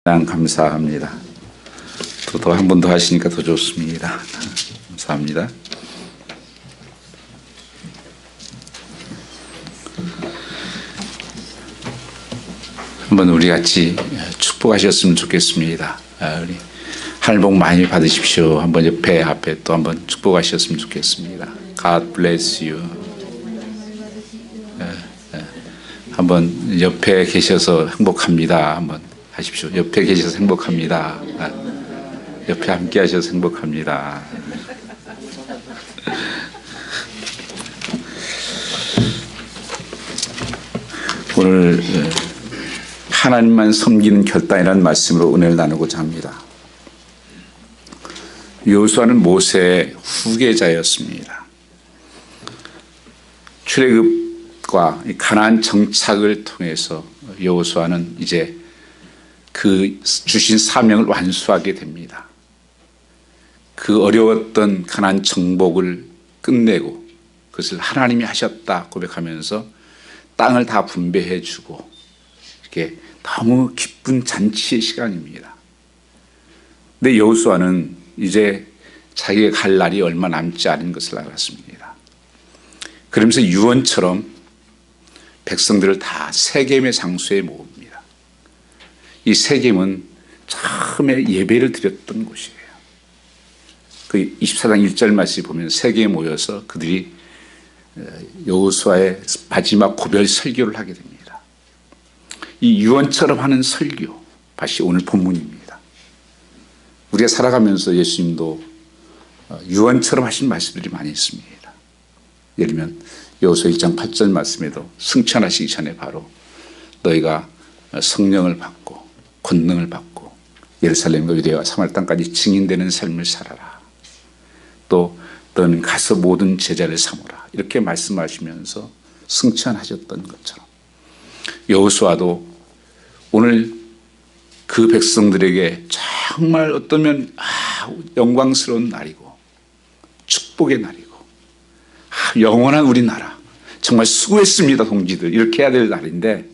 감사합니다. 또 한 번 더 하시니까 더 좋습니다. 감사합니다. 한번 우리 같이 축복하셨으면 좋겠습니다. 우리 하늘 복 많이 받으십시오. 한번 옆에 앞에 또 한번 축복하셨으면 좋겠습니다. God bless you. 한번 옆에 계셔서 행복합니다. 한번 하십시오. 옆에 계셔서 행복합니다. 옆에 함께 하셔서 행복합니다. 오늘 하나님만 섬기는 결단이라는 말씀으로 은혜를 나누고자 합니다. 여호수아는 모세의 후계자였습니다. 출애굽과 가나안 정착을 통해서 여호수아는 이제 그 주신 사명을 완수하게 됩니다. 그 어려웠던 가나안 정복을 끝내고 그것을 하나님이 하셨다 고백하면서 땅을 다 분배해 주고 이렇게 너무 기쁜 잔치의 시간입니다. 근데 여호수아는 이제 자기가 갈 날이 얼마 남지 않은 것을 알았습니다. 그러면서 유언처럼 백성들을 다 세겜의 장소에 모읍니다. 이 세겜은 처음에 예배를 드렸던 곳이에요. 그 24장 1절 말씀을 보면 세계에 모여서 그들이 여호수아의 마지막 고별 설교를 하게 됩니다. 이 유언처럼 하는 설교, 다시 오늘 본문입니다. 우리가 살아가면서 예수님도 유언처럼 하신 말씀들이 많이 있습니다. 예를 들면 여호수아 1장 8절 말씀에도 승천하시기 전에 바로 너희가 성령을 받고 권능을 받고 예루살렘과 유대와 사마리아 땅까지 증인되는 삶을 살아라. 또 너는 가서 모든 제자를 삼으라. 이렇게 말씀하시면서 승천하셨던 것처럼 여호수아도 오늘 그 백성들에게 정말 어떠면 영광스러운 날이고 축복의 날이고 영원한 우리나라 정말 수고했습니다 동지들 이렇게 해야 될 날인데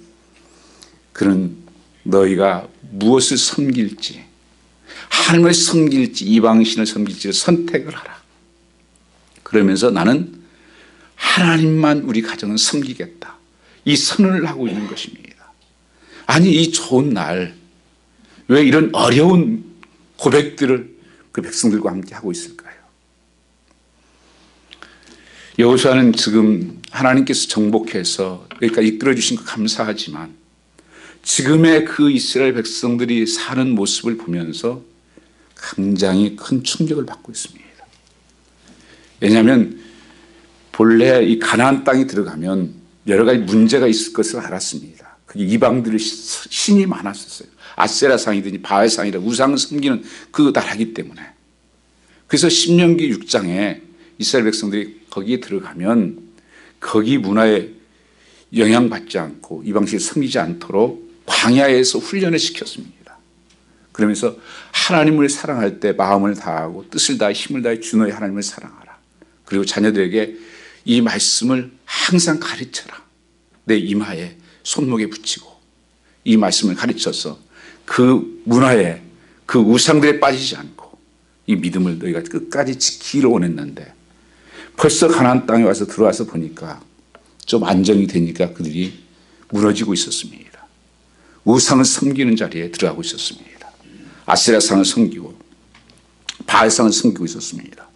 그는 너희가 무엇을 섬길지 하나님을 섬길지 이방신을 섬길지 선택을 하라. 그러면서 나는 하나님만 우리 가정은 섬기겠다. 이 선언을 하고 있는 것입니다. 아니 이 좋은 날 왜 이런 어려운 고백들을 그 백성들과 함께 하고 있을까요? 여호수아는 지금 하나님께서 정복해서 그러니까 이끌어 주신 거 감사하지만 지금의 그 이스라엘 백성들이 사는 모습을 보면서 굉장히 큰 충격을 받고 있습니다. 왜냐하면 본래 이 가나안 땅에 들어가면 여러 가지 문제가 있을 것을 알았습니다. 그게 이방들의 신이 많았었어요. 아세라상이든지 바알상이라 우상을 섬기는 그 나라이기 때문에. 그래서 신명기 6장에 이스라엘 백성들이 거기에 들어가면 거기 문화에 영향받지 않고 이방신을 섬기지 않도록 광야에서 훈련을 시켰습니다. 그러면서 하나님을 사랑할 때 마음을 다하고 뜻을 다해 힘을 다해 주 너의 하나님을 사랑하라. 그리고 자녀들에게 이 말씀을 항상 가르쳐라. 내 이마에 손목에 붙이고 이 말씀을 가르쳐서 그 문화에 그 우상들에 빠지지 않고 이 믿음을 너희가 끝까지 지키기를 원했는데 벌써 가나안 땅에 와서 들어와서 보니까 좀 안정이 되니까 그들이 무너지고 있었습니다. 우상을 섬기는 자리에 들어가고 있었습니다. 아세라상을 섬기고 바알상을 섬기고 있었습니다.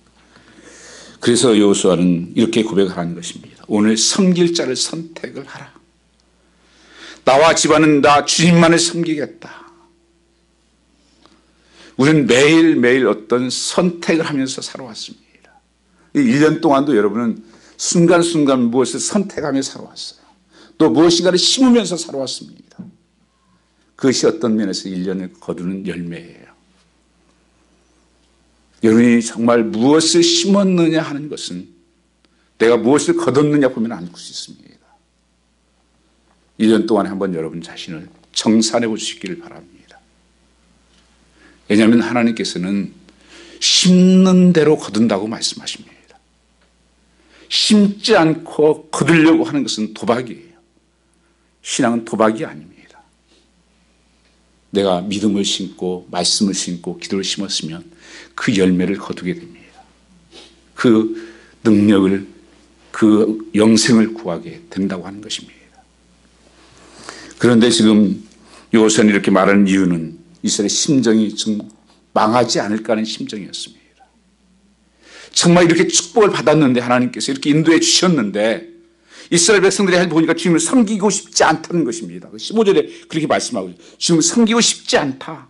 그래서 여호수아는 이렇게 고백하는 것입니다. 오늘 섬길 자를 선택을 하라. 나와 집안은 나 주님만을 섬기겠다. 우리는 매일매일 어떤 선택을 하면서 살아왔습니다. 1년 동안도 여러분은 순간순간 무엇을 선택하며 살아왔어요. 또 무엇인가를 심으면서 살아왔습니다. 그것이 어떤 면에서 1년을 거두는 열매예요. 여러분이 정말 무엇을 심었느냐 하는 것은 내가 무엇을 거뒀느냐 보면 알 수 있습니다. 1년 동안에 한번 여러분 자신을 정산해 보시기를 바랍니다. 왜냐하면 하나님께서는 심는 대로 거둔다고 말씀하십니다. 심지 않고 거두려고 하는 것은 도박이에요. 신앙은 도박이 아닙니다. 내가 믿음을 심고 말씀을 심고 기도를 심었으면 그 열매를 거두게 됩니다. 그 능력을, 그 영생을 구하게 된다고 하는 것입니다. 그런데 지금 여호수아는 이렇게 말하는 이유는 이스라엘의 심정이 좀 망하지 않을까 하는 심정이었습니다. 정말 이렇게 축복을 받았는데, 하나님께서 이렇게 인도해 주셨는데 이스라엘 백성들이 보니까 주님을 섬기고 싶지 않다는 것입니다. 15절에 그렇게 말씀하고 있어요. 주님을 섬기고 싶지 않다.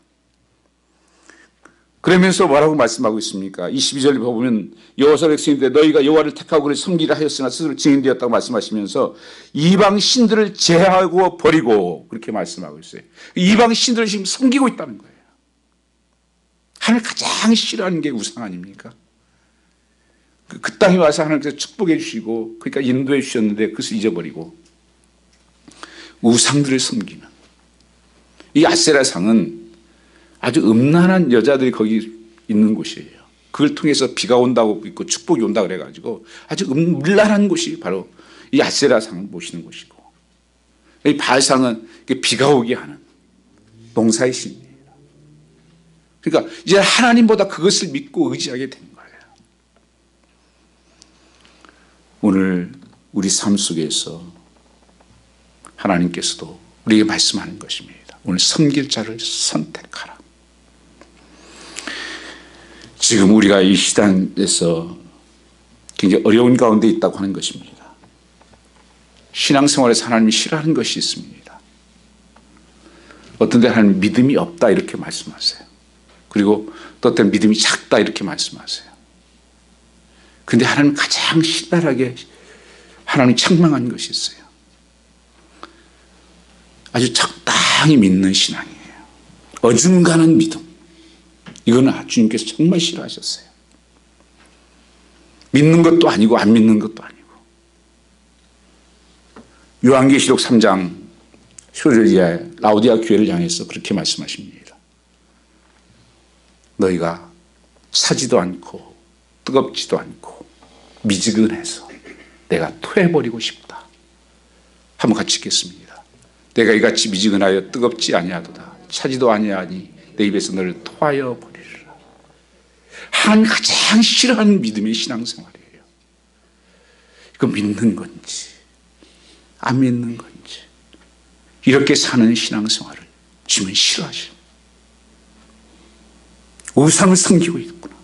그러면서 뭐라고 말씀하고 있습니까? 22절에 보면 여호수아 백성인데 너희가 여호와를 택하고 그를 섬기라 하였으나 스스로 증인되었다고 말씀하시면서 이방 신들을 제하고 버리고 그렇게 말씀하고 있어요. 이방 신들을 지금 섬기고 있다는 거예요. 하나님 가장 싫어하는 게 우상 아닙니까? 그 땅에 와서 하나님께서 축복해 주시고 그러니까 인도해 주셨는데 그것을 잊어버리고 우상들을 섬기는 이 아세라상은 아주 음란한 여자들이 거기 있는 곳이에요. 그걸 통해서 비가 온다고 있고 축복이 온다 그래가지고 아주 음란한 곳이 바로 이 아세라상을 모시는 곳이고, 이 바알상은 비가 오게 하는 농사의 신이에요. 그러니까 이제 하나님보다 그것을 믿고 의지하게 된 거예요. 오늘 우리 삶 속에서 하나님께서도 우리에게 말씀하는 것입니다. 오늘 섬길 자를 선택하라. 지금 우리가 이 시단에서 굉장히 어려운 가운데 있다고 하는 것입니다. 신앙생활에서 하나님이 싫어하는 것이 있습니다. 어떤 데 하나님 믿음이 없다 이렇게 말씀하세요. 그리고 또 어떤 믿음이 작다 이렇게 말씀하세요. 그런데 하나님 가장 신랄하게 하나님 책망한 것이 있어요. 아주 적당히 믿는 신앙이에요. 어중간한 믿음. 이거는 주님께서 정말 싫어하셨어요. 믿는 것도 아니고 안 믿는 것도 아니고. 요한계시록 3장 15절 이하에 라오디아 교회를 향해서 그렇게 말씀하십니다. 너희가 차지도 않고 뜨겁지도 않고 미지근해서 내가 토해버리고 싶다. 한번 같이 읽겠습니다. 내가 이같이 미지근하여 뜨겁지 아니하도다. 차지도 아니하니 내 입에서 너를 토하여 버리리라. 하나님 가장 싫어하는 믿음의 신앙생활이에요. 이거 믿는 건지 안 믿는 건지 이렇게 사는 신앙생활을 주님은 싫어하시죠. 우상을 섬기고 있구나.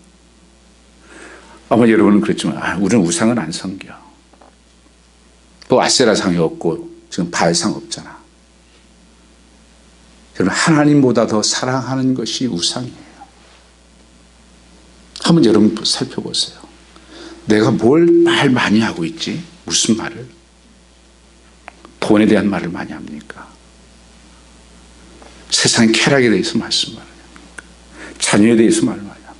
아마 여러분은 그랬지만 우리는 우상은 안 섬겨. 또 아세라상이 없고 지금 바알상 없잖아. 여러분 하나님보다 더 사랑하는 것이 우상이에요. 한번 여러분 살펴보세요. 내가 뭘 말 많이 하고 있지? 무슨 말을? 돈에 대한 말을 많이 합니까? 세상의 쾌락에 대해서 말씀 많이 합니까? 자녀에 대해서 말을 많이 합니까?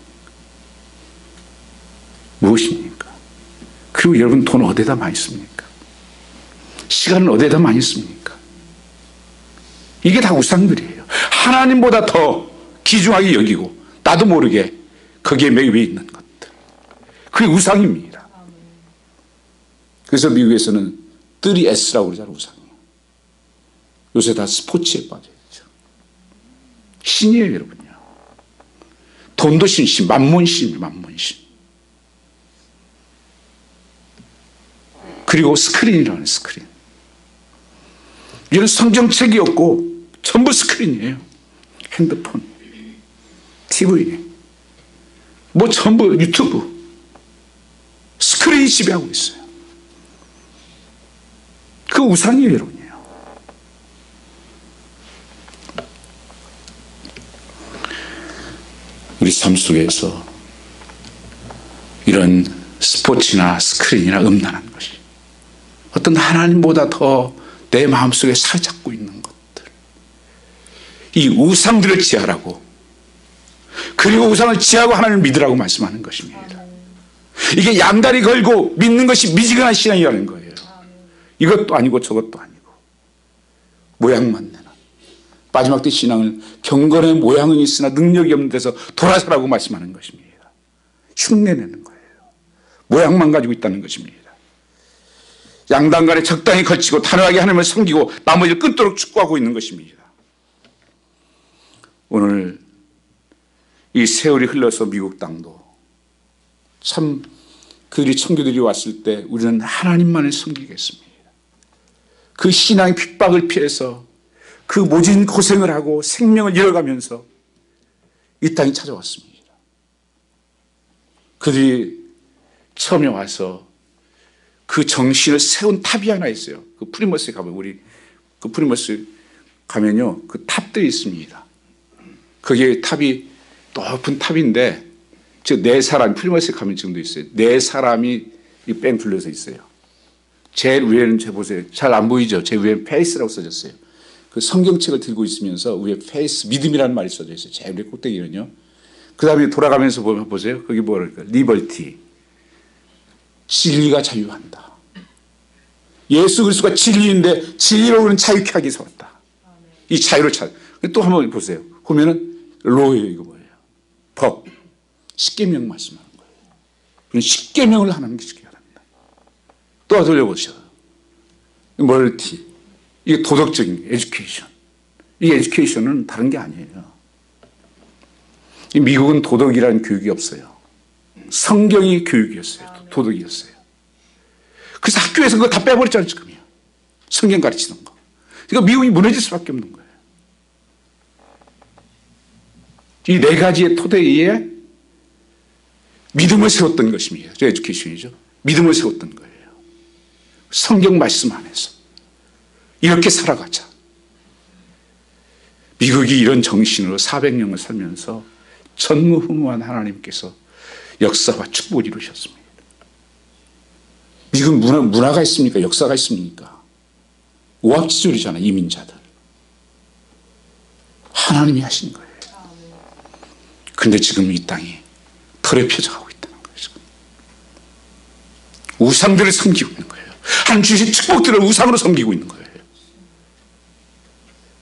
무엇입니까? 그리고 여러분 돈 어디다 많이 씁니까? 시간을 어디다 많이 씁니까? 이게 다 우상들이에요. 하나님보다 더 귀중하게 여기고 나도 모르게 거기에 매여 있는 것들. 그게 우상입니다. 그래서 미국에서는 3S라고 그러잖아요. 우상이에요. 요새 다 스포츠에 빠져있죠. 신이에요 여러분요. 돈도 신, 만몬신, 만몬신. 그리고 스크린이라는 스크린. 이런 성경책이 없고 전부 스크린이에요. 핸드폰, TV, 뭐 전부 유튜브. 스크린이 지배하고 있어요. 그 우상이에요 여러분이에요. 우리 삶 속에서 이런 스포츠나 스크린이나 음란한 것이 어떤 하나님보다 더 내 마음속에 사로잡고 있는 것들, 이 우상들을 지하라고, 그리고 우상을 지하고 하나님을 믿으라고 말씀하는 것입니다. 이게 양다리 걸고 믿는 것이 미지근한 신앙이라는 거예요. 이것도 아니고 저것도 아니고 모양만 내는 마지막 때 신앙을 경건의 모양은 있으나 능력이 없는 데서 돌아서라고 말씀하는 것입니다. 흉내내는 거예요. 모양만 가지고 있다는 것입니다. 양단간에 적당히 걸치고 단호하게 하나님을 섬기고 나머지를 끊도록 축구하고 있는 것입니다. 오늘 이 세월이 흘러서 미국 땅도 참 그들이 청교들이 왔을 때 우리는 하나님만을 섬기겠습니다. 그 신앙의 핍박을 피해서 그 모진 고생을 하고 생명을 잃어가면서 이 땅에 찾아왔습니다. 그들이 처음에 와서 그 정신을 세운 탑이 하나 있어요. 그 프리머스에 가면 우리 그 프리머스 가면요 그 탑들이 있습니다. 거기에 탑이 높은 탑인데 저 네 사람 프리머스에 가면 지금도 있어요. 네 사람이 이 뺑 둘러서 있어요. 제일 위에는 제 보세요. 잘 안 보이죠? 제 위에 페이스라고 써졌어요. 그 성경책을 들고 있으면서 위에 페이스 믿음이라는 말이 써져 있어요. 제일 위에 꼭대기는요. 그 다음에 돌아가면서 보면 보세요. 거기 뭐랄까 리버티 진리가 자유한다. 예수 그리스도가 진리인데 진리로는 자유케 하기 위해서 왔다. 이 자유를 찾아. 또 한번 보세요. 보면은 로예요. 이거 뭐예요? 법. 십계명 말씀하는 거예요. 그럼 십계명을 하나님께 지켜야 합니다. 또 돌려보셔. 멀티. 이게 도덕적인 에듀케이션. 이 에듀케이션은 다른 게 아니에요. 미국은 도덕이라는 교육이 없어요. 성경이 교육이었어요. 도덕이었어요. 그래서 학교에서 그거 다 빼버렸잖아요. 지금이요. 성경 가르치는 거. 그러니까 미국이 무너질 수밖에 없는 거예요. 이 네 가지의 토대 위에 믿음을 세웠던 것입니다. 저 에듀케이션이죠. 믿음을 세웠던 거예요. 성경 말씀 안에서 이렇게 살아가자. 미국이 이런 정신으로 400년을 살면서 전무후무한 하나님께서 역사와 축복을 이루셨습니다. 미국 문화가 있습니까? 역사가 있습니까? 오합지졸이잖아요. 이민자들. 하나님이 하신 거예요. 그런데 지금 이 땅이 더럽혀져 가고 있다는 거예요. 지금. 우상들을 섬기고 있는 거예요. 하나님 주신 축복들을 우상으로 섬기고 있는 거예요.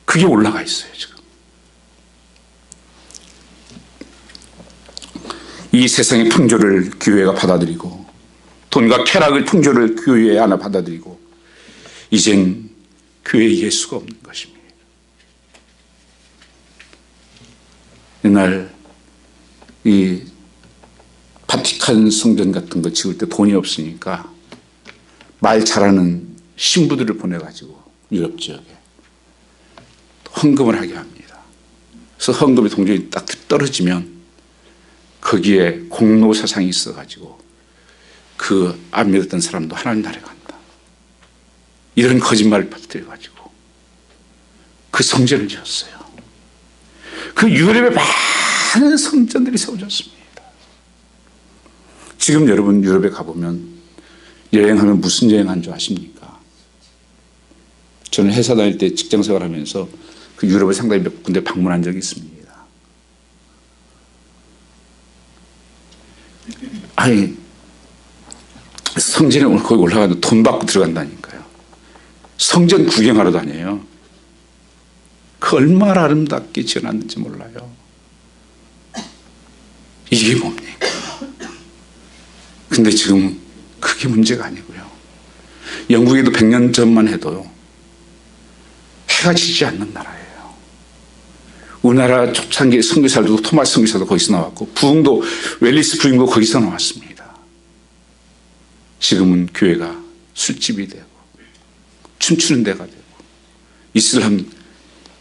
그게 올라가 있어요. 지금. 이 세상의 풍조를 교회가 받아들이고 돈과 쾌락의 풍조를 교회 하나 받아들이고 이젠 교회에 예수가 없는 것입니다. 옛날 이 바티칸 성전 같은 거 지을 때 돈이 없으니까 말 잘하는 신부들을 보내가지고 유럽 지역에 헌금을 하게 합니다. 그래서 헌금의 동전이 딱 떨어지면 거기에 공로 사상이 있어가지고 그 안 믿었던 사람도 하나님 나라에 간다. 이런 거짓말을 퍼뜨려가지고 그 성전을 지었어요. 그 유럽에 많은 성전들이 세워졌습니다. 지금 여러분 유럽에 가보면 여행하면 무슨 여행한 줄 아십니까? 저는 회사 다닐 때 직장 생활하면서 그 유럽을 상당히 몇 군데 방문한 적이 있습니다. 아니 성전에 거기 올라가도 돈 받고 들어간다니까요. 성전 구경하러 다녀요. 그 얼마나 아름답게 지어놨는지 몰라요. 이게 뭡니까? 근데 지금 그게 문제가 아니고요. 영국에도 100년 전만 해도 해가 지지 않는 나라예요. 우리나라 초창기 선교사들도 토마스 선교사도 거기서 나왔고 부흥도 웰리스 부흥도 거기서 나왔습니다. 지금은 교회가 술집이 되고 춤추는 데가 되고 이슬람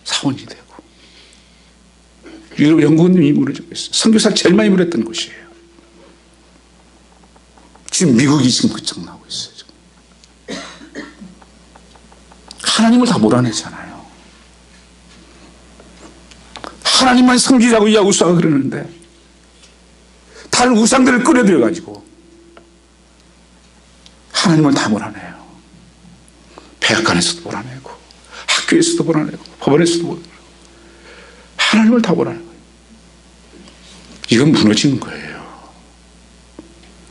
사원이 되고 유럽 영국은 이미 무너지고 있어요. 선교사 제일 많이 무너졌던 곳이에요. 지금 미국이 지금 끝장나고 있어요. 지금. 하나님을 다 몰아내잖아요. 하나님만 섬기자고 야구사가 그러는데 다른 우상들을 끌어들여가지고 하나님을 다 몰아내요. 백악관에서도 몰아내고 학교에서도 몰아내고 법원에서도 몰아내고 하나님을 다 몰아내고 이건 무너지는 거예요.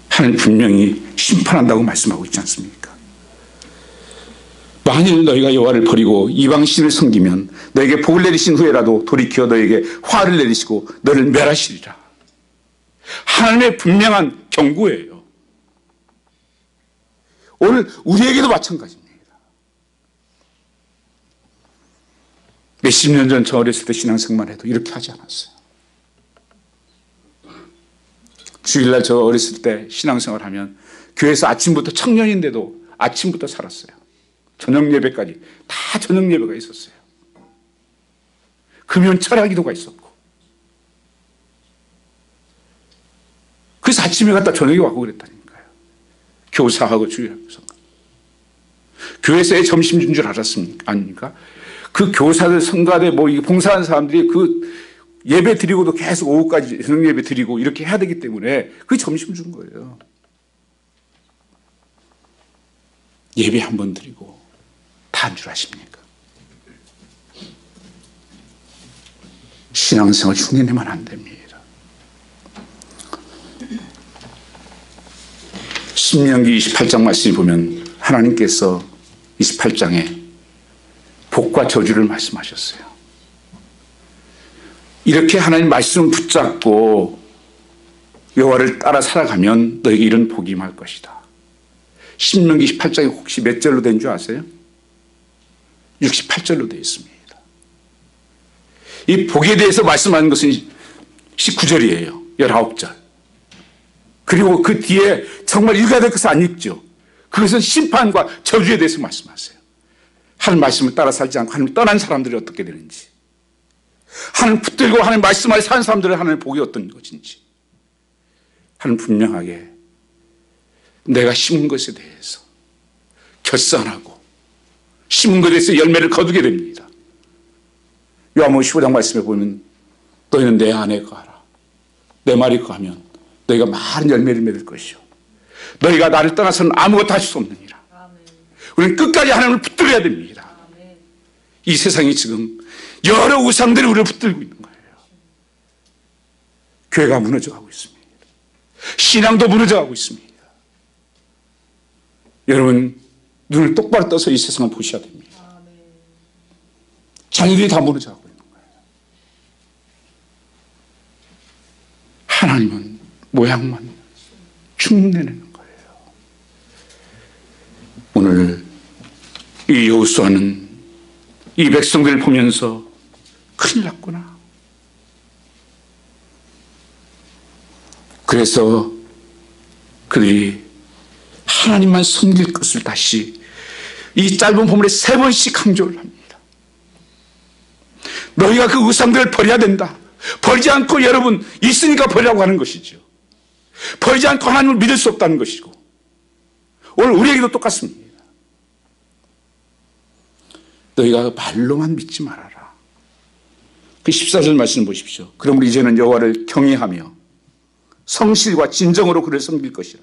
하나님 분명히 심판한다고 말씀하고 있지 않습니까? 만일 너희가 여호와를 버리고 이방신을 섬기면 너에게 복을 내리신 후에라도 돌이켜 너에게 화를 내리시고 너를 멸하시리라. 하나님의 분명한 경고예요. 오늘 우리에게도 마찬가지입니다. 몇십 년 전 저 어렸을 때 신앙생활 해도 이렇게 하지 않았어요. 주일날 저 어렸을 때 신앙생활 하면 교회에서 아침부터 청년인데도 아침부터 살았어요. 저녁 예배까지 다 저녁 예배가 있었어요. 금연 철야 기도가 있었고. 그래서 아침에 갔다 저녁에 와고 그랬다니까요. 교사하고 주일학교에서. 교회에서의 점심 준 줄 알았습니까? 아닙니까? 그 교사들, 성가대, 봉사하는 사람들이 그 예배 드리고도 계속 오후까지 저녁 예배 드리고 이렇게 해야 되기 때문에 그 점심 준 거예요. 예배 한 번 드리고 다 한 줄 아십니까? 신앙생활 흉내내면 안 됩니다. 신명기 28장 말씀을 보면 하나님께서 28장에 복과 저주를 말씀하셨어요. 이렇게 하나님 말씀을 붙잡고 여호와를 따라 살아가면 너에게 이런 복이 임할 것이다. 신명기 28장이 혹시 몇 절로 된 줄 아세요? 68절로 되어 있습니다. 이 복에 대해서 말씀하는 것은 19절이에요. 19절. 그리고 그 뒤에 정말 읽어야 될 것을 안 읽죠. 그것은 심판과 저주에 대해서 말씀하세요. 하나님 말씀을 따라 살지 않고 하나님 떠난 사람들이 어떻게 되는지, 하나님 붙들고 하나님 말씀 안에 사는 사람들의 하나님의 복이 어떤 것인지, 하나님 분명하게 내가 심은 것에 대해서 결산하고 심은 것에 대해서 열매를 거두게 됩니다. 요한복음 15장 말씀에 보면 너희는 내 안에 거하라. 내 말이 거하면 너희가 많은 열매를 맺을 것이요 너희가 나를 떠나서는 아무것도 할 수 없느니라. 우리는 끝까지 하나님을 붙들어야 됩니다. 이 세상이 지금 여러 우상들이 우리를 붙들고 있는 거예요. 교회가 무너져가고 있습니다. 신앙도 무너져가고 있습니다. 여러분 눈을 똑바로 떠서 이 세상을 보셔야 됩니다. 자녀들이 다 무너져가고 있는 거예요. 하나님은 모양만 흉내내는 거예요. 오늘 이 여호수아는 이 백성들을 보면서 큰일 났구나. 그래서 그들이 하나님만 섬길 것을 다시 이 짧은 본문에 3번씩 강조를 합니다. 너희가 그 우상들을 버려야 된다. 버리지 않고 여러분 있으니까 버리라고 하는 것이죠. 버리지 않고 하나님을 믿을 수 없다는 것이고, 오늘 우리에게도 똑같습니다. 너희가 말로만 믿지 말아라. 그 14절 말씀 보십시오. 그러므로 이제는 여호와를 경외하며 성실과 진정으로 그를 섬길 것이라.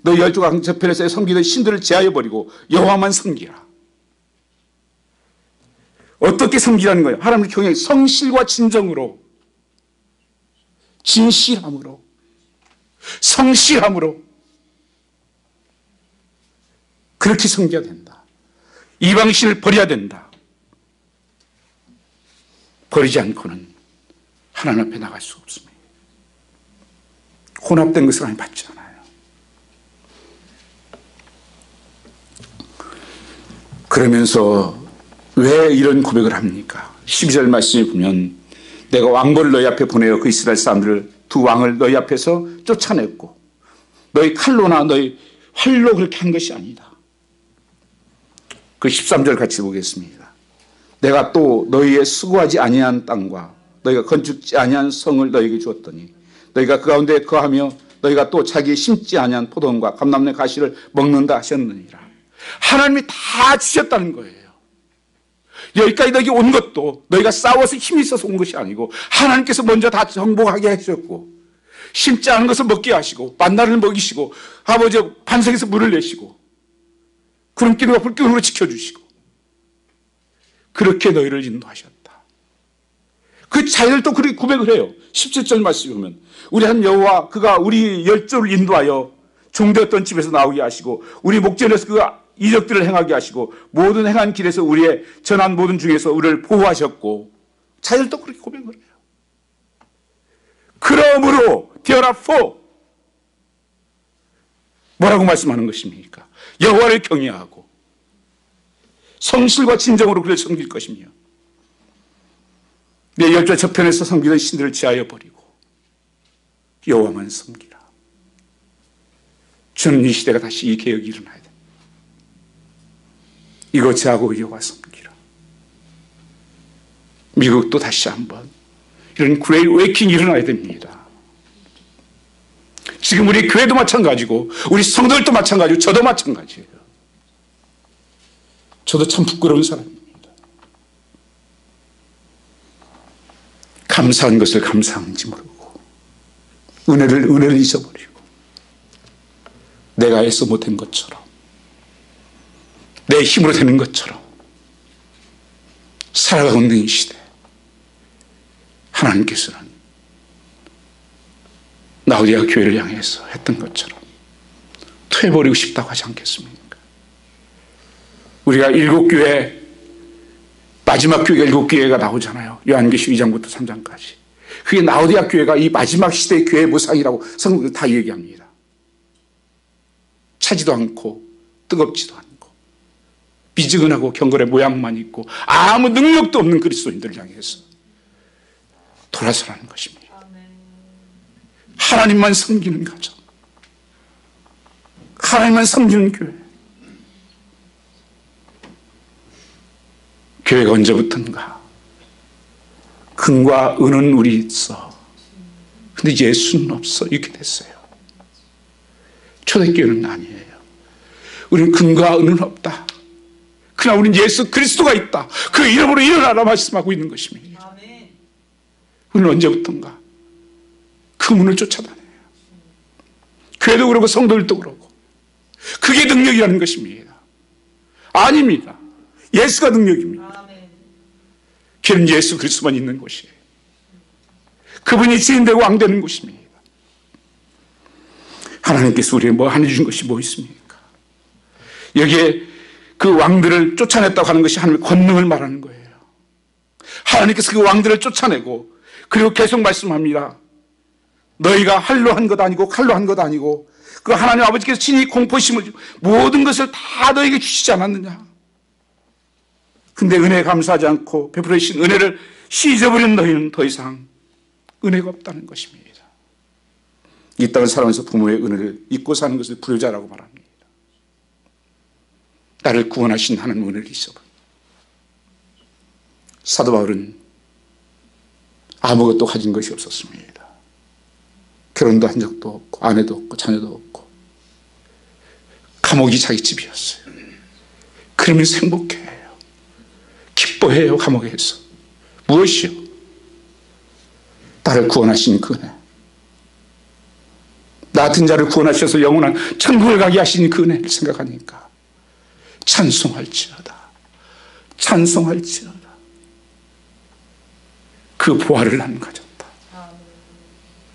너희 12강 저편에서의 섬기던 신들을 제하여 버리고 여호와만 섬기라. 어떻게 섬기라는 거예요? 하나님을 경외, 성실과 진정으로, 진실함으로, 성실함으로 그렇게 섬겨야 된다. 이방신을 버려야 된다. 버리지 않고는 하나님 앞에 나갈 수 없습니다. 혼합된 것을 하나님 받지 않아요. 그러면서 왜 이런 고백을 합니까? 12절 말씀에 보면 내가 왕벌을 너희 앞에 보내어 그 이스라엘 사람들을, 두 왕을 너희 앞에서 쫓아냈고 너희 칼로나 너희 활로 그렇게 한 것이 아니다. 그 13절 같이 보겠습니다. 내가 또 너희의 수고하지 아니한 땅과 너희가 건축지 아니한 성을 너희에게 주었더니 너희가 그 가운데 거하며 너희가 또 자기 심지 아니한 포도원과 감람나무 가시를 먹는다 하셨느니라. 하나님이 다 주셨다는 거예요. 여기까지 너희 온 것도 너희가 싸워서 힘이 있어서 온 것이 아니고 하나님께서 먼저 다 정복하게 하셨고, 심지 않은 것을 먹게 하시고 만나를 먹이시고 아버지 반석에서 물을 내시고 구름기둥과 불기둥으로 지켜주시고 그렇게 너희를 인도하셨다. 그 자연을 또 그렇게 고백을 해요. 17절 말씀에 보면 우리 한 여호와 그가 우리 열조를 인도하여 종되었던 집에서 나오게 하시고 우리 목전에서 그가 이적들을 행하게 하시고 모든 행한 길에서 우리의 전한 모든 중에서 우리를 보호하셨고, 자연을 또 그렇게 고백을 해요. 그러므로 therefore 뭐라고 말씀하는 것입니까? 여호와를 경외하고 성실과 진정으로 그를 섬길 것이며 내 열조 저편에서 섬기던 신들을 제하여 버리고 여호와만 섬기라. 저는 이 시대가 다시 이 개혁이 일어나야 됩니다. 이거 제하고 여호와 섬기라. 미국도 다시 한번 이런 그레이트 웨이킹이 일어나야 됩니다. 지금 우리 교회도 마찬가지고 우리 성도들도 마찬가지고 저도 마찬가지예요. 저도 참 부끄러운 사람입니다. 감사한 것을 감사한지 모르고 은혜를 잊어버리고 내가 애써 못한 것처럼 내 힘으로 되는 것처럼 살아가고 있는 이 시대, 하나님께서는 라오디게아 교회를 향해서 했던 것처럼 퇴해버리고 싶다고 하지 않겠습니까? 우리가 7교회, 마지막 교회가 7교회가 나오잖아요. 요한계시록 2장부터 3장까지. 그게 라오디게아 교회가 이 마지막 시대의 교회 모상이라고 성경들 다 얘기합니다. 차지도 않고 뜨겁지도 않고 미지근하고 경건의 모양만 있고 아무 능력도 없는 그리스도인들을 향해서 돌아서라는 것입니다. 하나님만 섬기는 가정, 하나님만 섬기는 교회. 교회가 언제부턴가 금과 은은 우리 있어, 근데 예수는 없어, 이렇게 됐어요. 초대교회는 아니에요. 우리는 금과 은은 없다. 그러나 우리는 예수 그리스도가 있다. 그 이름으로 일어나라 말씀하고 있는 것입니다. 우리는 언제부턴가 그 문을 쫓아다녀요. 교회도 그러고 성도들도 그러고. 그게 능력이라는 것입니다. 아닙니다. 예수가 능력입니다. 교회는 예수 그리스도만 있는 곳이에요. 그분이 주인되고 왕되는 곳입니다. 하나님께서 우리에게 뭐 해주신 것이 뭐 있습니까? 여기에 그 왕들을 쫓아냈다고 하는 것이 하나님의 권능을 말하는 거예요. 하나님께서 그 왕들을 쫓아내고 그리고 계속 말씀합니다. 너희가 활로 한 것 아니고 칼로 한 것 아니고 그 하나님 아버지께서 친히 공포심을 모든 것을 다 너에게 주시지 않았느냐. 근데 은혜에 감사하지 않고 베풀어 주신 은혜를 잊어버린 너희는 더 이상 은혜가 없다는 것입니다. 이 땅을 살아가면서 부모의 은혜를 잊고 사는 것을 불효자라고 말합니다. 나를 구원하신 하나님 은혜를 잊어버린. 사도 바울은 아무것도 가진 것이 없었습니다. 결혼도 한 적도 없고 아내도 없고 자녀도 없고 감옥이 자기 집이었어요. 그러면서 행복해요. 기뻐해요. 감옥에서. 무엇이요? 나를 구원하신 그 은혜. 나 같은 자를 구원하셔서 영원한 천국을 가게 하신 그 은혜를 생각하니까 찬송할지어다. 찬송할지어다. 그 보화를 나는 가졌다.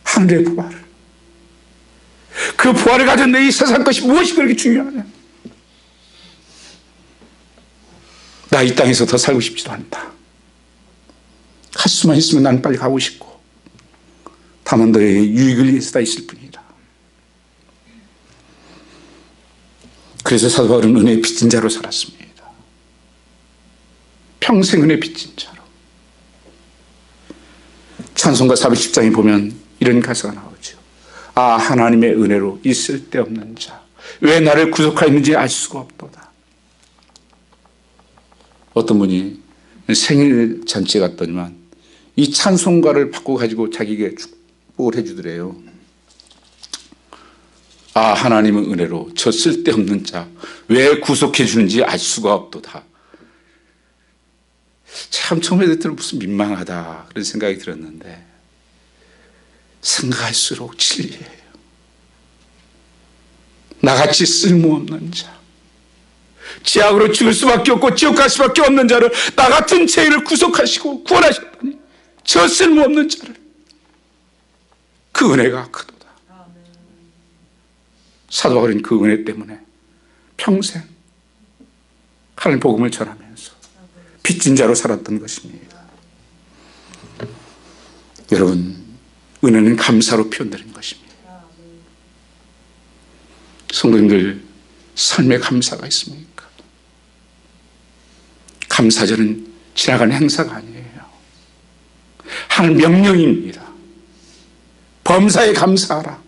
하늘의 보화를. 그 보화를 가졌는데 이 세상 것이 무엇이 그렇게 중요하냐. 나 이 땅에서 더 살고 싶지도 않다. 할 수만 있으면 난 빨리 가고 싶고 다만 너의 유익을 위해서 다 있을 뿐이다. 그래서 사도 바울은 은혜의 빚진 자로 살았습니다. 평생 은혜 빚진 자로. 찬송가 410장에 보면 이런 가사가 나오죠. 아, 하나님의 은혜로 이 쓸데없는 자, 왜 나를 구속하였는지 알 수가 없도다. 어떤 분이 생일 잔치에 갔더니만 이 찬송가를 바꿔가지고 자기에게 축복을 해주더래요. 아, 하나님의 은혜로 저 쓸데없는 자 왜 구속해 주는지 알 수가 없도다. 참 처음에 듣기는 무슨 민망하다 그런 생각이 들었는데 생각할수록 진리예요. 나같이 쓸모없는 자, 죄악으로 죽을 수밖에 없고 지옥 갈 수밖에 없는 자를 나 같은 죄인을 구속하시고 구원하셨다니 저 쓸모없는 자를 그 은혜가 크도다. 사도 바울은 그 은혜 때문에 평생 하나님 복음을 전하면서 빚진 자로 살았던 것입니다. 여러분, 은혜는 감사로 표현되는 것입니다. 성도님들 삶에 감사가 있습니까? 감사절은 지나가는 행사가 아니에요. 하나님 명령입니다. 범사에 감사하라.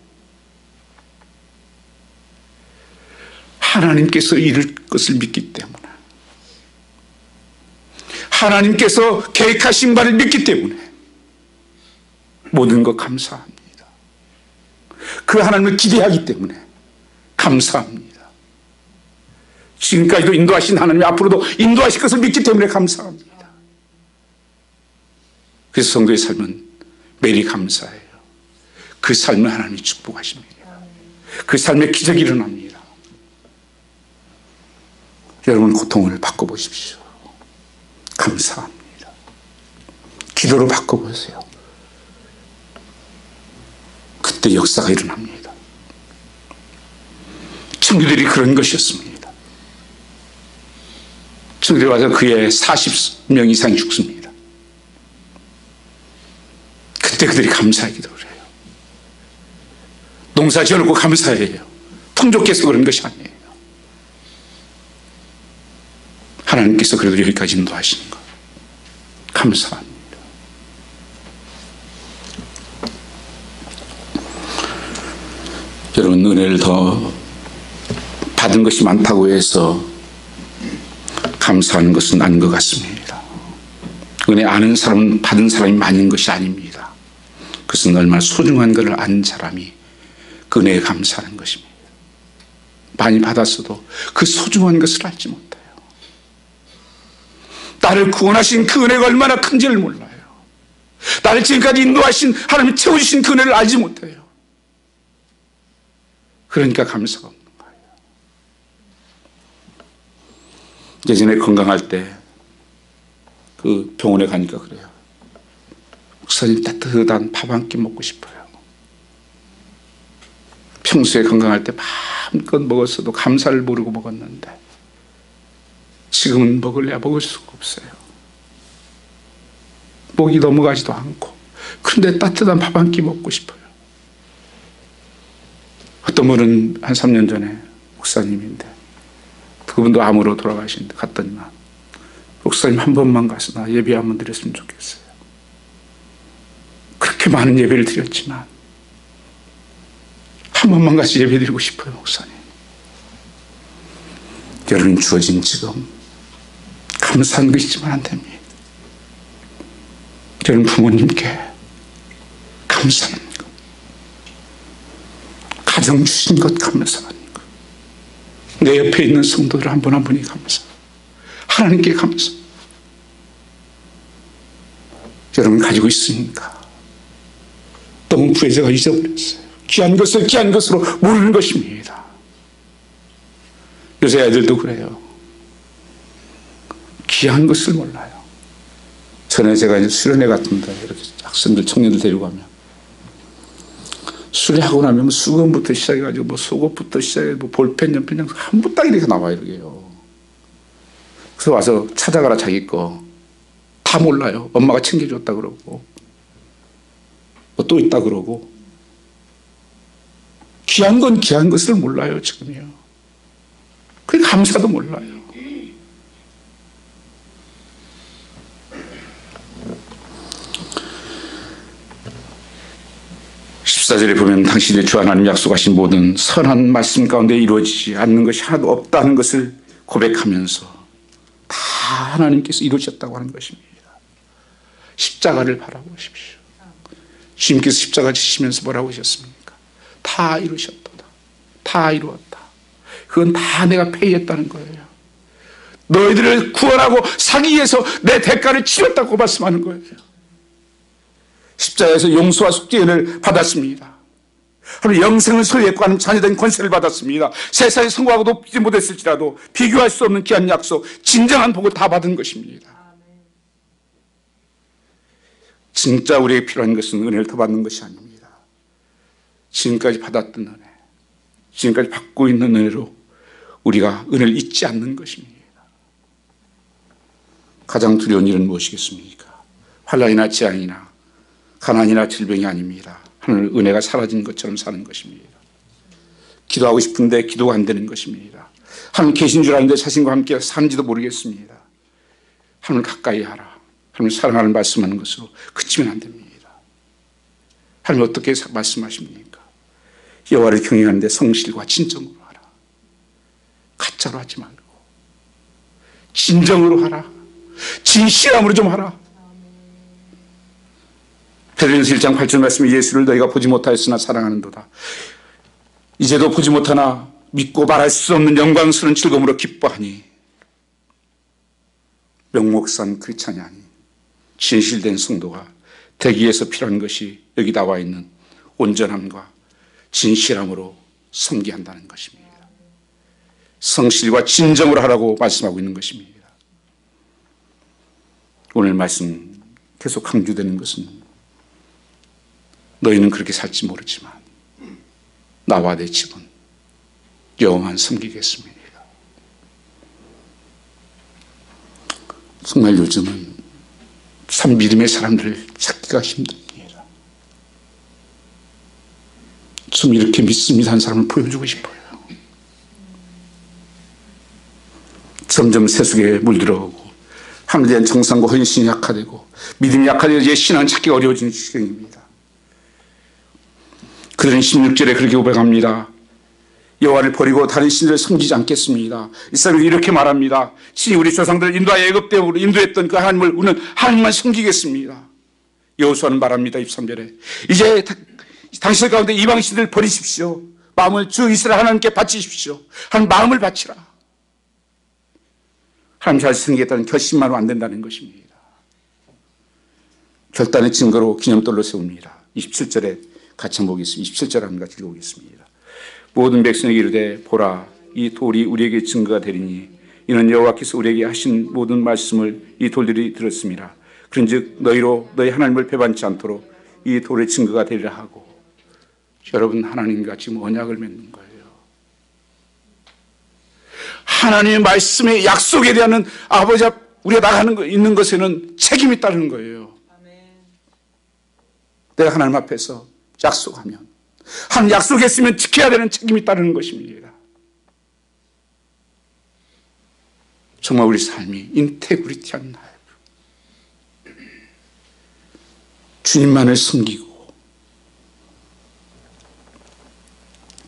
하나님께서 이룰 것을 믿기 때문에, 하나님께서 계획하신 바를 믿기 때문에 모든 것 감사합니다. 그 하나님을 기대하기 때문에 감사합니다. 지금까지도 인도하신 하나님이 앞으로도 인도하실 것을 믿기 때문에 감사합니다. 그래서 성도의 삶은 매일이 감사해요. 그 삶을 하나님이 축복하십니다. 그 삶에 기적이 일어납니다. 여러분 고통을 바꿔보십시오. 감사합니다. 기도로 바꿔보세요. 그때 역사가 일어납니다. 청교들이 그런 것이었습니다. 청교들이 와서 그의 40명 이상이 죽습니다. 그때 그들이 감사의 기도를 해요. 농사 지어놓고 감사해요. 풍족해서 그런 것이 아니에요. 하나님께서 그래도 여기까지 인도하시는 것 감사합니다. 여러분, 은혜를 더 받은 것이 많다고 해서 감사하는 것은 아닌 것 같습니다. 은혜 아는 사람은 받은 사람이 많은 것이 아닙니다. 그것은 얼마나 소중한 것을 아는 사람이 그 은혜에 감사하는 것입니다. 많이 받았어도 그 소중한 것을 알지 못해요. 나를 구원하신 그 은혜가 얼마나 큰지를 몰라요. 나를 지금까지 인도하신 하나님 채워주신 그 은혜를 알지 못해요. 그러니까 감사가 없는 거예요. 예전에 건강할 때 그 병원에 가니까 그래요. 목사님, 따뜻한 밥 한 끼 먹고 싶어요. 평소에 건강할 때 마음껏 먹었어도 감사를 모르고 먹었는데 지금은 먹을래야 먹을 수가 없어요. 목이 넘어가지도 않고. 그런데 따뜻한 밥 한 끼 먹고 싶어요. 어떤 분은 한 3년 전에 목사님인데 그분도 암으로 돌아가시는데 갔더니만 목사님 한 번만 가서 나 예배 한번 드렸으면 좋겠어요. 그렇게 많은 예배를 드렸지만 한 번만 가서 예배 드리고 싶어요. 목사님. 여러분, 주어진 지금 감사한 것이지만 안 됩니다. 여러분 부모님께 감사하는 것, 가정 주신 것 감사하는 것, 내 옆에 있는 성도들 한 분 한 분이 감사, 하나님께 감사. 여러분 가지고 있으니까 너무 부해져가 잊어버렸어요. 귀한 것을 귀한 것으로 모르는 것입니다. 요새 애들도 그래요. 귀한 것을 몰라요. 전에 제가 이제 수련회 같은데 이렇게 학생들, 청년들 데리고 가면 수련하고 나면 수건부터 시작해가지고 뭐 속옷부터 시작해 뭐 볼펜, 연펜, 한 부 딱 이렇게 나와요. 이러게요. 그래서 와서 찾아가라 자기 거. 다 몰라요. 엄마가 챙겨줬다 그러고 뭐 또 있다 그러고. 귀한 건 귀한 것을 몰라요. 지금요. 그 감사도 몰라요. 14절에 보면 당신의 주 하나님 약속하신 모든 선한 말씀 가운데 이루어지지 않는 것이 하나도 없다는 것을 고백하면서 다 하나님께서 이루셨다고 하는 것입니다. 십자가를 바라보십시오. 주님께서 십자가 지시면서 뭐라고 하셨습니까? 다 이루셨도다. 다 이루었다. 그건 다 내가 패했다는 거예요. 너희들을 구원하고 살기 위해서 내 대가를 치렀다고 말씀하는 거예요. 십자가에서 용서와 속죄를 받았습니다. 하루 영생을 소유했고 하는 자녀된 권세를 받았습니다. 세상에 성공하고도 믿지 못했을지라도 비교할 수 없는 귀한 약속, 진정한 복을 다 받은 것입니다. 진짜 우리에게 필요한 것은 은혜를 더 받는 것이 아닙니다. 지금까지 받았던 은혜, 지금까지 받고 있는 은혜로 우리가 은혜를 잊지 않는 것입니다. 가장 두려운 일은 무엇이겠습니까? 환난이나 재앙이나 가난이나 질병이 아닙니다. 하늘 은혜가 사라진 것처럼 사는 것입니다. 기도하고 싶은데 기도가 안 되는 것입니다. 하나님 계신 줄 아는데 자신과 함께 사는지도 모르겠습니다. 하나님 가까이 하라. 하나님 사랑하는 말씀하는 것으로 그치면 안 됩니다. 하나님 어떻게 말씀하십니까? 여호와를 경외하는데 성실과 진정으로 하라. 가짜로 하지 말고 진정으로 하라. 진실함으로 좀 하라. 베드로전서 1장 8절 말씀에 예수를 너희가 보지 못하였으나 사랑하는도다. 이제도 보지 못하나 믿고 말할 수 없는 영광스러운 즐거움으로 기뻐하니 명목상 크리스찬이 아닌 진실된 성도가 되기 위해서 필요한 것이 여기 나와 있는 온전함과 진실함으로 섬기게 한다는 것입니다. 성실과 진정으로 하라고 말씀하고 있는 것입니다. 오늘 말씀 계속 강조되는 것은 너희는 그렇게 살지 모르지만 나와 내 집은 여호와만 섬기겠습니다. 정말 요즘은 참 믿음의 사람들을 찾기가 힘듭니다. 좀 이렇게 믿습니다 한 사람을 보여주고 싶어요. 점점 세속에 물들어오고 하나님에 대한 정상과 헌신이 약화되고 믿음이 약화되어 이제 신앙 찾기가 어려워지는 시경입니다. 그들은 16절에 그렇게 고백합니다. 여호와를 버리고 다른 신들을 섬기지 않겠습니다. 이 사람이 이렇게 말합니다. 신이 우리 조상들을 인도하여 애굽 대으로 인도했던 그 하나님을 우리는 하나님만 섬기겠습니다. 여호수아는 말합니다. 23절에 이제 당신 가운데 이방 신들을 버리십시오. 마음을 주 이스라엘 하나님께 바치십시오. 하나님 마음을 바치라. 하나님 잘 섬기겠다는 결심만으로 안 된다는 것입니다. 결단의 증거로 기념돌로 세웁니다. 27절에 같이 한번 보겠습니다. 27절 한번 같이 읽어보겠습니다. 모든 백성에게 이르되 보라 이 돌이 우리에게 증거가 되리니 이는 여호와께서 우리에게 하신 모든 말씀을 이 돌들이 들었습니다. 그런즉 너희로 너희 하나님을 배반치 않도록 이 돌의 증거가 되리라 하고 여러분 하나님과 지금 언약을 맺는 거예요. 하나님의 말씀의 약속에 대한 아버지 앞 우리가 나가는 거 있는 것에는 책임이 따르는 거예요. 내가 하나님 앞에서 약속하면 한 약속했으면 지켜야 되는 책임이 따르는 것입니다. 정말 우리 삶이 인테그리티한 라이프, 주님만을 섬기고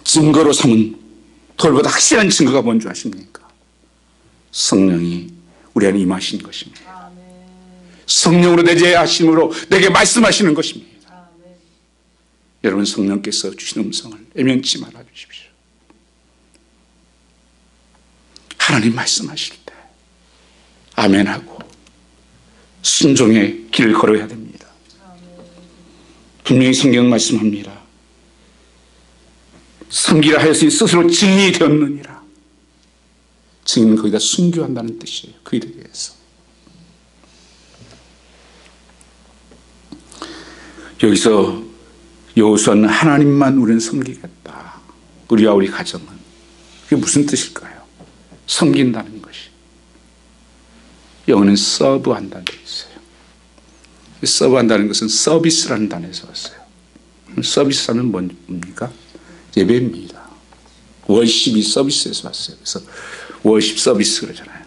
증거로 삼은 돌보다 확실한 증거가 뭔지 아십니까? 성령이 우리 안에 임하신 것입니다. 성령으로 내재하심으로 내게 말씀하시는 것입니다. 여러분 성령께서 주신 음성을 애면치 말아 주십시오. 하나님 말씀하실 때 아멘하고 순종의 길을 걸어야 됩니다. 분명히 성경은 말씀합니다. 섬기라 하였으니 스스로 증인이 되었느니라. 증인은 거기다 순교한다는 뜻이에요. 그 일에 대해서. 여기서 여호수아는 하나님만 우리는 섬기겠다. 우리와 우리 가정은. 그게 무슨 뜻일까요? 섬긴다는 것이. 영어는 서브한다는 게 있어요. 서브한다는 것은 서비스라는 단어에서 왔어요. 서비스하면 뭡니까? 예배입니다. 월십이 서비스에서 왔어요. 그래서 월십 서비스 그러잖아요.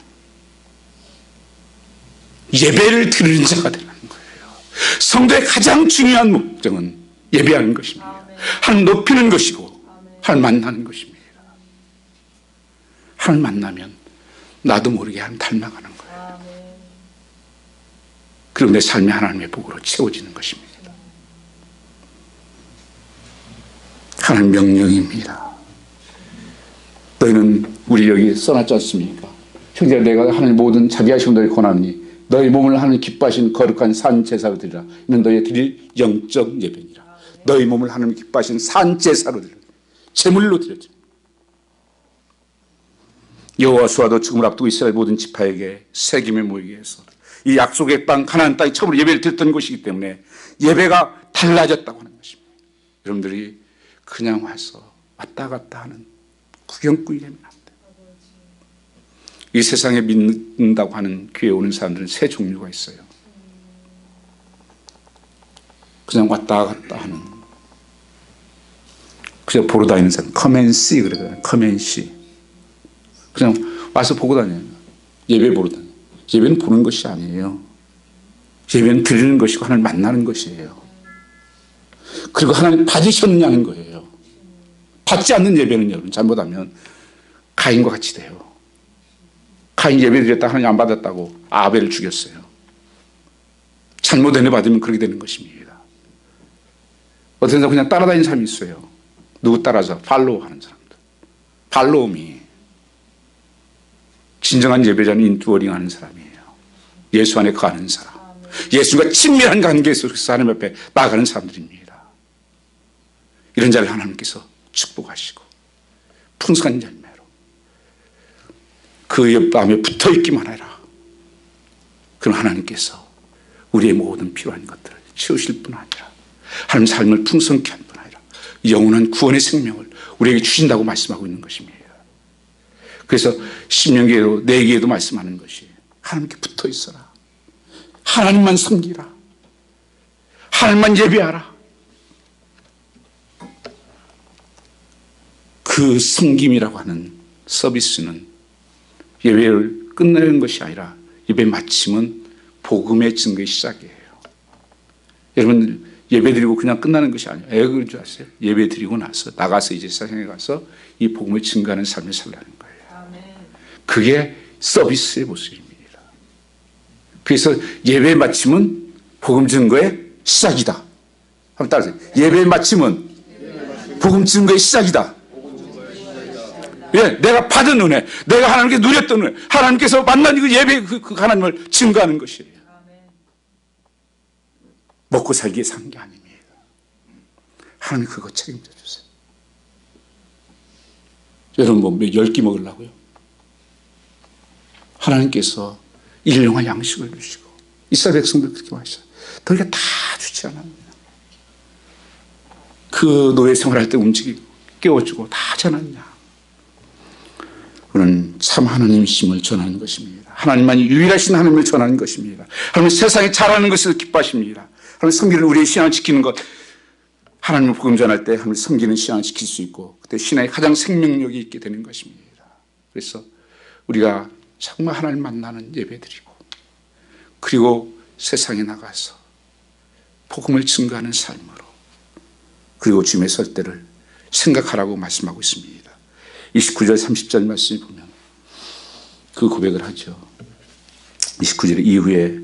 예배를 드리는 자가 되는 거예요. 성도의 가장 중요한 목적은 예배하는 것입니다. 하나님 높이는 것이고 하나님 만나는 것입니다. 하나님 만나면 나도 모르게 하나님 닮아가는 거예요. 그리고 내 삶이 하나님의 복으로 채워지는 것입니다. 하나님 명령입니다. 너희는 우리 여기 써놨지 않습니까? 형제들 내가 하나님 모든 자비하시고 너희 권하니 너희 몸을 하나님 기뻐하신 거룩한 산 제사로 드리라. 이는 너희 드릴 영적 예배니라. 너희 몸을 하나님 기뻐하신 산 제사로 드리라. 제물로 드렸죠. 여호수아도 지금을 앞두고 이스라엘 모든 지파에게 세김에 모이게 해서 이 약속의 땅 가나안 땅이 처음으로 예배를 드렸던 곳이기 때문에 예배가 달라졌다고 하는 것입니다. 여러분들이 그냥 와서 왔다 갔다 하는 구경꾼이 되면 안 돼요. 이 세상에 믿는다고 하는 교회에 오는 사람들은 세 종류가 있어요. 그냥 왔다 갔다 하는, 그냥 보러 다니는 사람, 커맨시 그러잖아요. 커맨시. 그냥 와서 보고 다녀요. 예배 보러 다녀요. 예배는 보는 것이 아니에요. 예배는 드리는 것이고 하나님 만나는 것이에요. 그리고 하나님 받으셨느냐는 거예요. 받지 않는 예배는 여러분 잘못하면 가인과 같이 돼요. 가인 예배 드렸다 하나님 안 받았다고 아벨을 죽였어요. 잘못 은혜 받으면 그렇게 되는 것입니다. 어떤 사람 그냥 따라다니는 사람이 있어요. 누구 따라서 팔로우 하는 사람들. 팔로우미. 진정한 예배자는 인투어링 하는 사람이에요. 예수 안에 거하는 사람. 예수가 친밀한 관계 속에서 하나님 앞에 나아가는 사람들입니다. 이런 자를 하나님께서 축복하시고 풍성한 열매로 그 옆밤에 붙어있기만 해라. 그럼 하나님께서 우리의 모든 필요한 것들을 채우실 뿐 아니라 하나님 삶을 풍성케 할 뿐 아니라 영원한 구원의 생명을 우리에게 주신다고 말씀하고 있는 것입니다. 그래서 신명기에도 내기에도 말씀하는 것이 하나님께 붙어 있어라. 하나님만 섬기라. 하나님만 예배하라. 그 섬김이라고 하는 서비스는 예배를 끝내는 것이 아니라 예배 마침은 복음의 증거의 시작이에요. 여러분 예배 드리고 그냥 끝나는 것이 아니에요. 왜 그런 줄 아세요? 예배 드리고 나서 나가서 이제 세상에 가서 이 복음을 증거하는 삶을 살라는 거예요. 그게 서비스의 모습입니다. 그래서 예배 마침은 복음 증거의 시작이다. 한번 따라하세요. 예배 마침은 복음 증거의 시작이다. 예, 내가 받은 은혜, 내가 하나님께 누렸던 은혜, 하나님께서 만난 그 예배 그 하나님을 증거하는 것이에요. 먹고 살기에 산 게 아닙니다. 하나님 그거 책임져 주세요. 여러분 뭐 10끼 먹으려고요? 하나님께서 일용할 양식을 주시고 이스라엘 백성들 그렇게 마셨어요. 그러니까 다 주지 않았느냐. 그 노예 생활할 때 움직이고 깨워주고 다 하지 않았냐. 우리는 참 하나님이심을 전하는 것입니다. 하나님만이 유일하신 하나님을 전하는 것입니다. 하나님 세상에 잘하는 것을 기뻐하십니다. 하나님 섬기는 우리의 신앙을 지키는 것, 하나님을 복음 전할 때 하나님 섬기는 신앙을 지킬 수 있고 그때 신앙에 가장 생명력이 있게 되는 것입니다. 그래서 우리가 정말 하나님 만나는 예배드리고 그리고 세상에 나가서 복음을 증거하는 삶으로 그리고 주님의 설 때를 생각하라고 말씀하고 있습니다. 29절 30절 말씀을 보면 그 고백을 하죠. 29절 이후에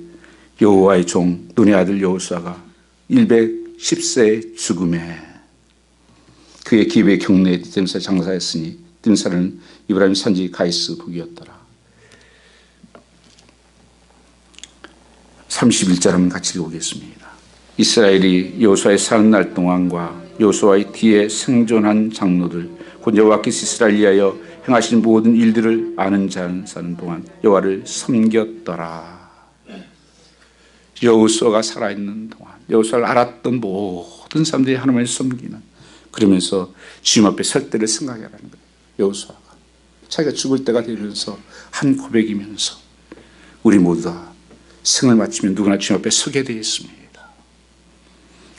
여호와의 종 눈의 아들 여호수아가 110세의 죽음에 그의 기브의 경내에 뒷zem사 장사했으니 뒷zem사는 이브라임 산지 가이스 북이었더라. 31절 한번 같이 읽어보겠습니다. 이스라엘이 여호수아의 사는 날 동안과 여호수아의 뒤에 생존한 장로들 곧 여호와께서 이스라엘을 위하여 행하신 모든 일들을 아는 자는 사는 동안 여호와를 섬겼더라. 여호수아가 살아있는 동안 여호수아를 알았던 모든 사람들이 하나님을 섬기는 그러면서 주님 앞에 설 때를 생각하라는 거예요. 여호수아가 자기가 죽을 때가 되면서 한 고백이면서 우리 모두 다 생을 마치면 누구나 주님 앞에 서게 되어 있습니다.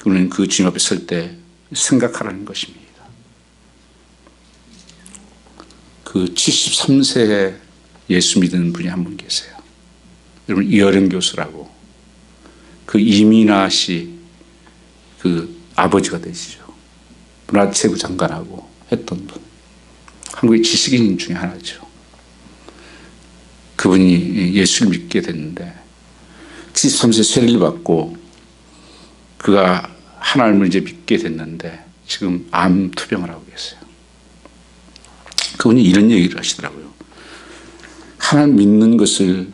우리는 그 주님 앞에 설 때 생각하라는 것입니다. 그 73세에 예수 믿는 분이 한 분 계세요. 여러분 이어령 교수라고 그 이민아 씨 그 아버지가 되시죠. 문화체부 장관하고 했던 분. 한국의 지식인 중에 하나죠. 그분이 예수를 믿게 됐는데 73세 세례를 받고 그가 하나님을 이제 믿게 됐는데 지금 암 투병을 하고 계세요. 그분이 이런 얘기를 하시더라고요. 하나님 믿는 것을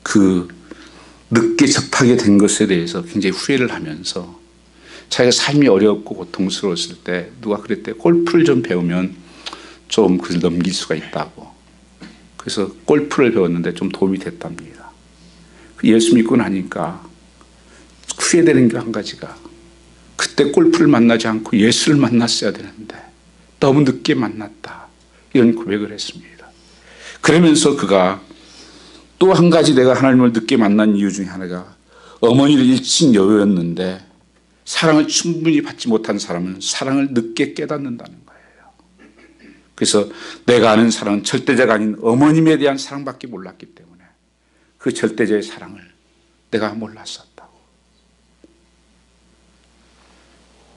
그 늦게 접하게 된 것에 대해서 굉장히 후회를 하면서 자기가 삶이 어렵고 고통스러웠을 때 누가 그랬대. 골프를 좀 배우면 좀 그걸 넘길 수가 있다고. 그래서 골프를 배웠는데 좀 도움이 됐답니다. 예수 믿고 나니까 후회되는 게 한 가지가 그때 골프를 만나지 않고 예수를 만났어야 되는데 너무 늦게 만났다. 이런 고백을 했습니다. 그러면서 그가 또 한 가지 내가 하나님을 늦게 만난 이유 중에 하나가 어머니를 잃친 여우였는데 사랑을 충분히 받지 못한 사람은 사랑을 늦게 깨닫는다는 거예요. 그래서 내가 아는 사랑은 절대자가 아닌 어머님에 대한 사랑밖에 몰랐기 때문에 그 절대자의 사랑을 내가 몰랐었다고.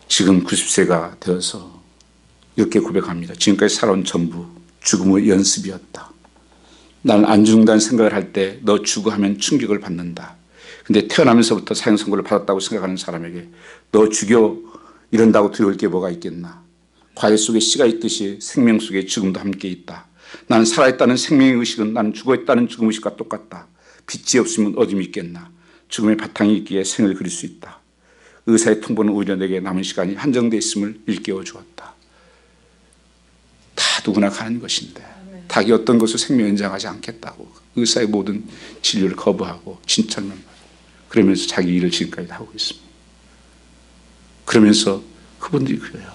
지금 90세가 되어서 이렇게 고백합니다. 지금까지 살아온 전부 죽음의 연습이었다. 나는 안 죽는다는 생각을 할 때 너 죽어 하면 충격을 받는다. 근데 태어나면서부터 사형 선고를 받았다고 생각하는 사람에게 너 죽여 이런다고 두려울 게 뭐가 있겠나. 과일 속에 씨가 있듯이 생명 속에 죽음도 함께 있다. 나는 살아있다는 생명의 의식은 나는 죽어있다는 죽음 의식과 똑같다. 빛이 없으면 어둠이 있겠나. 죽음의 바탕이 있기에 생을 그릴 수 있다. 의사의 통보는 오히려 내게 남은 시간이 한정되어 있음을 일깨워 주었다. 다 누구나 가는 것인데 닭이 어떤 것을 생명 연장하지 않겠다고 의사의 모든 진료를 거부하고 진찰만 받고 그러면서 자기 일을 지금까지 하고 있습니다. 그러면서 그분들이 그래요.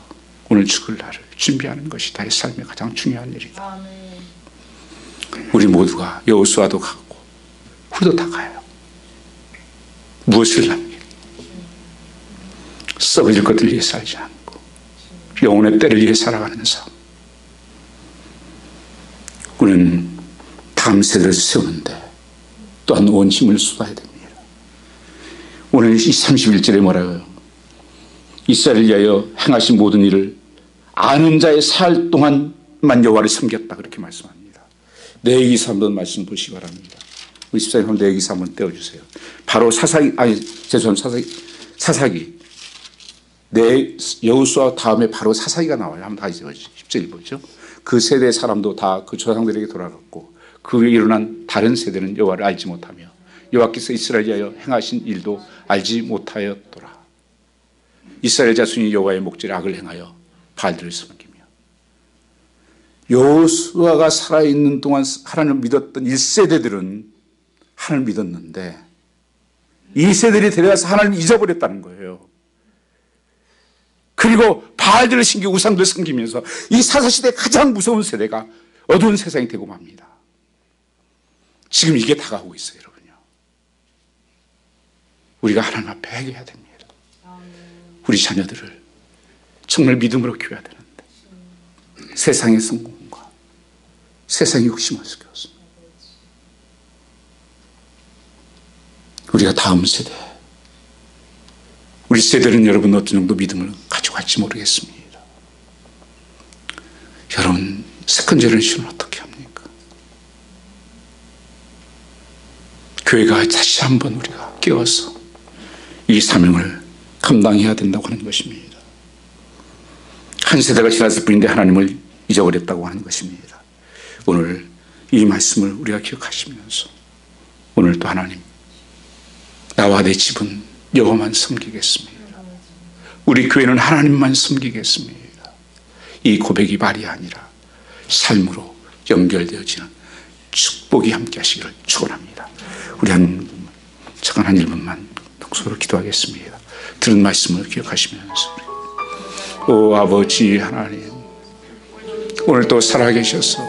오늘 죽을 날을 준비하는 것이 나의 삶의 가장 중요한 일이다. 우리 모두가 여호수아도 가고 우리도 다 가요. 무엇을 남기고 썩어질 것들 위해 살지 않고 영혼의 때를 위해 살아가는 삶. 우리는 다음 세대를 세우는데 또한 온 힘을 쏟아야 됩니다. 오늘 이 31절에 뭐라고요? 이스라엘을 위하여 행하신 모든 일을 아는 자의 살 동안만 여호와를 섬겼다 그렇게 말씀합니다. 내기서 한번 말씀 보시기 바랍니다. 24절 내기서 한번 떼어주세요. 바로 사사기 여호수아 다음에 바로 사사기가 나와요. 한번 다시 10절 보죠. 그 세대 사람도 다 그 조상들에게 돌아갔고 그 위에 일어난 다른 세대는 여호와를 알지 못하며 여호와께서 이스라엘을 위하여 행하신 일도 알지 못하였더라. 이스라엘 자손이 여호와의 목전에 악을 행하여 바알들을 섬기며 여호수아가 살아있는 동안 하나님을 믿었던 1세대들은 하나님을 믿었는데 2세들이 데려가서 하나님을 잊어버렸다는 거예요. 그리고 바알들을 섬기고 우상들을 섬기면서 이 사사시대의 가장 무서운 세대가 어두운 세상이 되고 맙니다. 지금 이게 다가오고 있어요, 여러분요. 우리가 하나님 앞에 회개해야 됩니다. 우리 자녀들을 정말 믿음으로 키워야 되는데 세상의 성공과 세상의 욕심을 속였습니다. 우리가 다음 세대, 우리 세대는 여러분 어떤 정도 믿음을 가지고 갈지 모르겠습니다. 여러분 세컨 제너레이션은 어떻게 합니까? 교회가 다시 한번 우리가 깨워서 이 사명을 감당해야 된다고 하는 것입니다. 한 세대가 지났을 뿐인데 하나님을 잊어버렸다고 하는 것입니다. 오늘 이 말씀을 우리가 기억하시면서 오늘 또 하나님 나와 내 집은 여호와만 섬기겠습니다. 우리 교회는 하나님만 섬기겠습니다. 이 고백이 말이 아니라 삶으로 연결되어지는 축복이 함께 하시기를 축원합니다. 우리 잠깐 한 1분만 독서로 기도하겠습니다. 들은 말씀을 기억하시면서 오 아버지 하나님 오늘 또 살아계셔서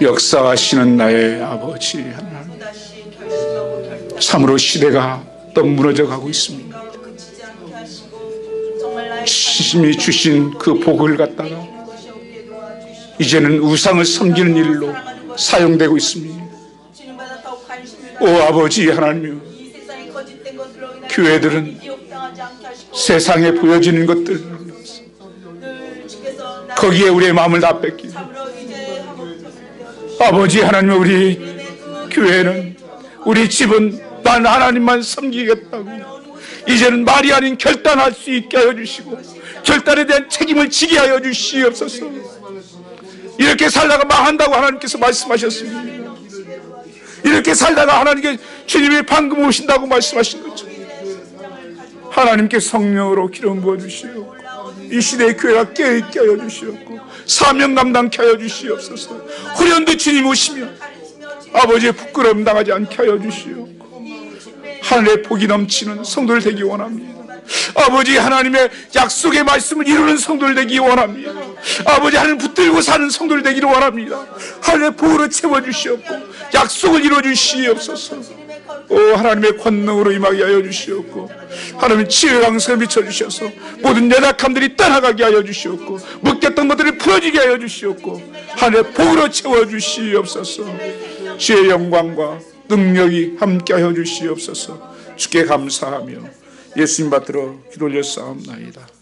역사하시는 나의 아버지 하나님 참으로 시대가 또 무너져가고 있습니다. 주님이 주신 그 복을 갖다가 이제는 우상을 섬기는 일로 사용되고 있습니다. 오 아버지 하나님 교회들은 세상에 보여지는 것들 거기에 우리의 마음을 다 뺏기고 아버지 하나님 우리 교회는 우리 집은 난 하나님만 섬기겠다고 이제는 말이 아닌 결단할 수 있게 하여 주시고 결단에 대한 책임을 지게 하여 주시옵소서. 이렇게 살다가 망한다고 하나님께서 말씀하셨습니다. 이렇게 살다가 하나님께 주님이 방금 오신다고 말씀하신 거죠. 하나님께 성령으로 기름 부어주시옵고 이 시대의 교회가 깨어있게 하여 주시옵고 사명 감당케 하여 주시옵소서. 후련도 주님 오시며 아버지의 부끄러움 당하지 않게 하여 주시옵고 하늘의 복이 넘치는 성도들 되기 원합니다. 아버지 하나님의 약속의 말씀을 이루는 성도들 되기 원합니다. 아버지 하나님 붙들고 사는 성도들 되기를 원합니다. 하늘의 복으로 채워주시옵고 약속을 이루어주시옵소서. 오 하나님의 권능으로 임하게 하여 주시옵고 하나님 치유의 강성을 비춰주셔서 모든 연약함들이 떠나가게 하여 주시옵고 묶였던 것들을 풀어지게 하여 주시옵고 하늘의 복으로 채워주시옵소서. 주의 영광과 능력이 함께하여 주시옵소서. 주께 감사하며 예수님 받들어 기도 올려 싸움나이다.